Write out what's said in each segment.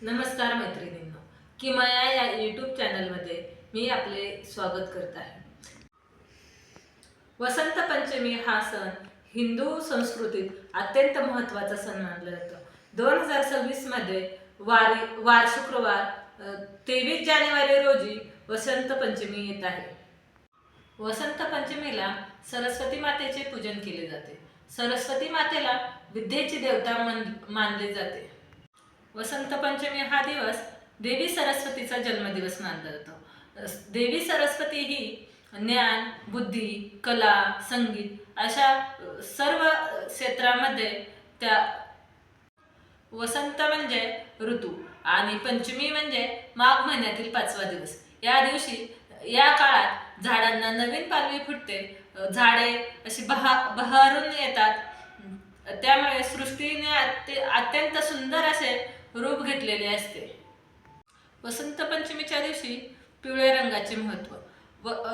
नमस्कार मैत्रिणींनो, किमया या यूट्यूब चॅनलमध्ये मी आपले स्वागत करत आहे. वसंत पंचमी हा सण हिंदू संस्कृतीत अत्यंत महत्त्वाचा सण मानला जातो. 2026 मध्ये वार शुक्रवार 23 जानेवारी रोजी वसंत पंचमी येत आहे. वसंत पंचमीला सरस्वती मातेचे पूजन केले जाते. सरस्वती मातेला विद्येची देवता मानले जाते. वसंत पंचमी हा दिवस देवी सरस्वतीचा जन्मदिवस मानला जातो. देवी सरस्वती ही ज्ञान, बुद्धी, कला, संगीत अशा सर्व क्षेत्रामध्ये त्या वसंत म्हणजे ऋतू आणि पंचमी म्हणजे माघ महिन्यातील 5वा दिवस. या दिवशी या काळात झाडांना नवीन पालवी फुटते, झाडे अशी बहरून येतात. त्यामुळे सृष्टीने अत्यंत सुंदर असे रूप घेतलेले असते. वसंत पंचमीच्या दिवशी पिवळ्या रंगाचे महत्त्व.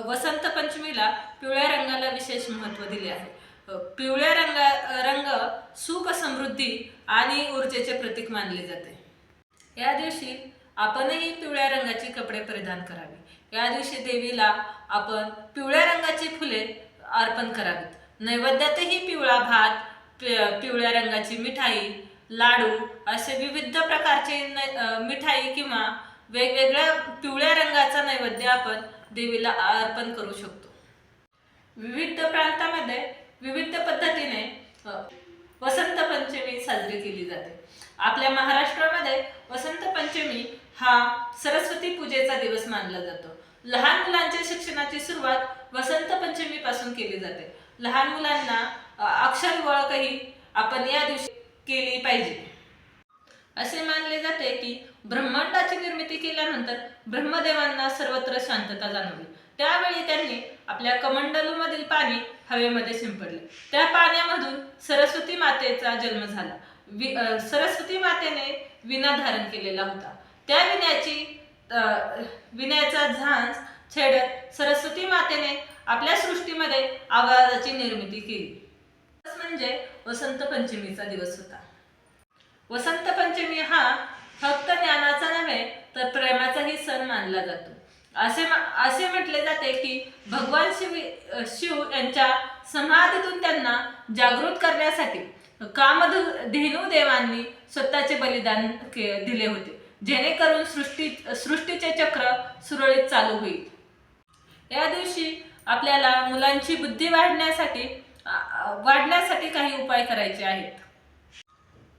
वसंत पंचमीला पिवळ्या रंगाला विशेष महत्त्व दिले आहे. पिवळ्या रंग सुख, समृद्धी आणि ऊर्जेचे प्रतीक मानले जाते. या दिवशी आपणही पिवळ्या रंगाचे कपडे परिधान करावे. या दिवशी देवीला आपण पिवळ्या रंगाची फुले अर्पण करावीत. नैवेद्यातही पिवळा भात, पिवळ्या रंगाची मिठाई, लाडू असे विविध प्रकारचे मिठाई किंवा वेगवेगळ्या पिवळ्या रंगाचा नैवेद्य आपण देवीला अर्पण करू शकतो. विविध प्रांतामध्ये विविध पद्धतीने वसंत पंचमी साजरी केली जाते. आपल्या महाराष्ट्रामध्ये वसंत पंचमी हा सरस्वती पूजेचा दिवस मानला जातो. लहान मुलांच्या शिक्षणाची सुरुवात वसंत पंचमी पासून केली जाते. लहान मुलांना अक्षर ओळखही आपण या दिवशी केली पाहिजे. असे मानले जाते की ब्रह्मांडाची निर्मिती केल्यानंतर ब्रह्मदेवांना सर्वत्र शांतता जाणवली. त्यावेळी त्यांनी आपल्या कमंडलूमधील पाणी हवेमध्ये शिंपडले. त्या पाण्यामधून सरस्वती मातेचा जन्म झाला. सरस्वती मातेने विणा धारण केलेला होता. त्या विण्याचा झांज छेडत सरस्वती मातेने आपल्या सृष्टीमध्ये आवाजाची निर्मिती केली. म्हणजे वसंत पंचमीचा दिवस होता. वसंत पंचमी हा फक्त ज्ञानाचा नव्हे तर प्रेमाचाही सण मानला जातो. असे म्हटले जाते की भगवान शिव यांच्या समाधीतून त्यांना जागृत करण्यासाठी कामधेनू देवांनी स्वतःचे बलिदान दिले होते, जेणेकरून सृष्टीचे चक्र सुरळीत चालू होईल. या दिवशी आपल्याला मुलांची बुद्धी वाढण्यासाठी काही उपाय करायचे आहेत.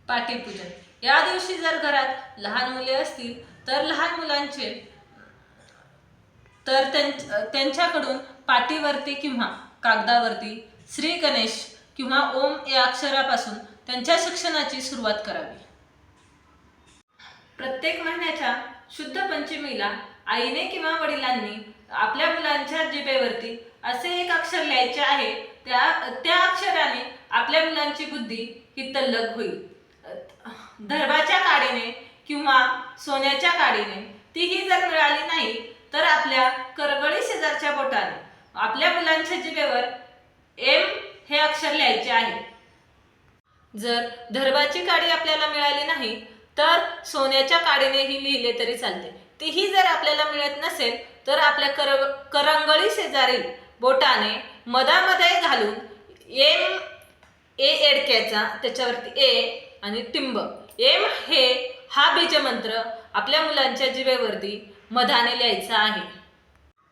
पाटीपूजन. या दिवशी जर घरात लहान मुले असतील तर लहान मुलांचे त्यांच्याकडून पाटीवरती किंवा कागदावरती श्री गणेश किंवा ओम या अक्षरापासून त्यांच्या शिक्षणाची सुरुवात करावी. प्रत्येक महिन्याच्या शुद्ध पंचमीला आईने किंवा वडिलांनी आपल्या मुलांच्या जिभेवरती असे एक अक्षर लिहायचे आहे. त्या अक्षराने आपल्या मुलांची बुद्धी ही तल्लख होईल. दर्भाच्या काडीने किंवा सोन्याच्या काडीने तीही जर मिळाली नाही तर आपल्या करगळी शेजारच्या बोटाने आपल्या मुलांच्या जिभेवर एम हे अक्षर लिहायचे आहे. जर दर्भाची काडी आपल्याला मिळाली नाही तर सोन्याच्या काडीनेही लिहिले तरी चालते. तीही जर आपल्याला मिळत नसेल तर आपल्या करंगळी शेजारील बोटाने मधामध्ये घालून एम एडक्याचा त्याच्यावरती ए आणि टिंब एम हा बीजमंत्र आपल्या मुलांच्या जिभेवरती मधाने लिहायचा आहे.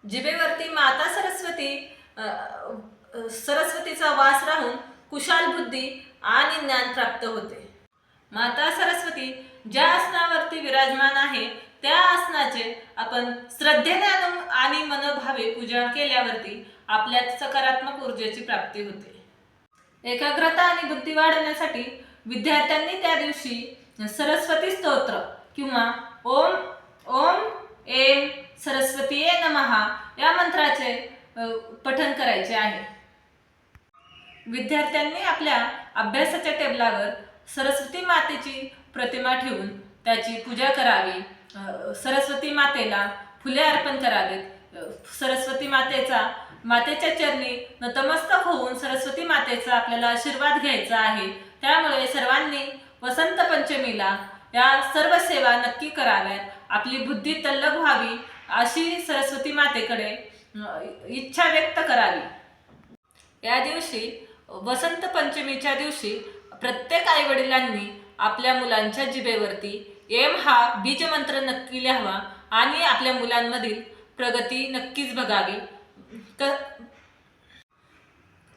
जिभेवरती माता सरस्वतीचा वास राहून कुशाल बुद्धी आणि ज्ञान प्राप्त होते. माता सरस्वती ज्या आसनावरती विराजमान आहे त्या आसनाचे आपण श्रद्धेने आणि मनोभावे पूजा केल्यावरती आपल्यात सकारात्मक ऊर्जेची प्राप्ती होते. एकाग्रता आणि बुद्धी वाढवण्यासाठी विद्यार्थ्यांनी त्या दिवशी सरस्वती स्तोत्र किंवा ओम एम सरस्वतीये नमः या मंत्राचे पठण करायचे आहे. विद्यार्थ्यांनी आपल्या अभ्यासाच्या टेबलावर सरस्वती मातेची प्रतिमा ठेवून त्याची पूजा करावी. सरस्वती मातेला फुले अर्पण करावीत. सरस्वती मातेच्या चरणी नतमस्तक होऊन सरस्वती मातेचा आपल्याला आशीर्वाद घ्यायचा आहे. त्यामुळे सर्वांनी वसंत पंचमीला या सर्व सेवा नक्की कराव्यात, आपली बुद्धी तल्लख व्हावी अशी सरस्वती मातेकडे इच्छा व्यक्त करावी। या दिवशी वसंत पंचमीच्या दिवशी प्रत्येक आईवडिलांनी आपल्या मुलांच्या जिभेवरती एम हा बीजमंत्र नक्की लिहावा आणि आपल्या मुलांमधील प्रगती नक्कीच बघावी।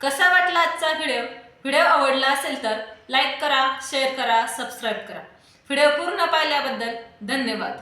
कसा वाटला आजचा व्हिडिओ आवडला असेल तर लाईक करा, शेअर करा, सबस्क्राईब करा। व्हिडिओ पूर्ण पाहिल्याबद्दल धन्यवाद।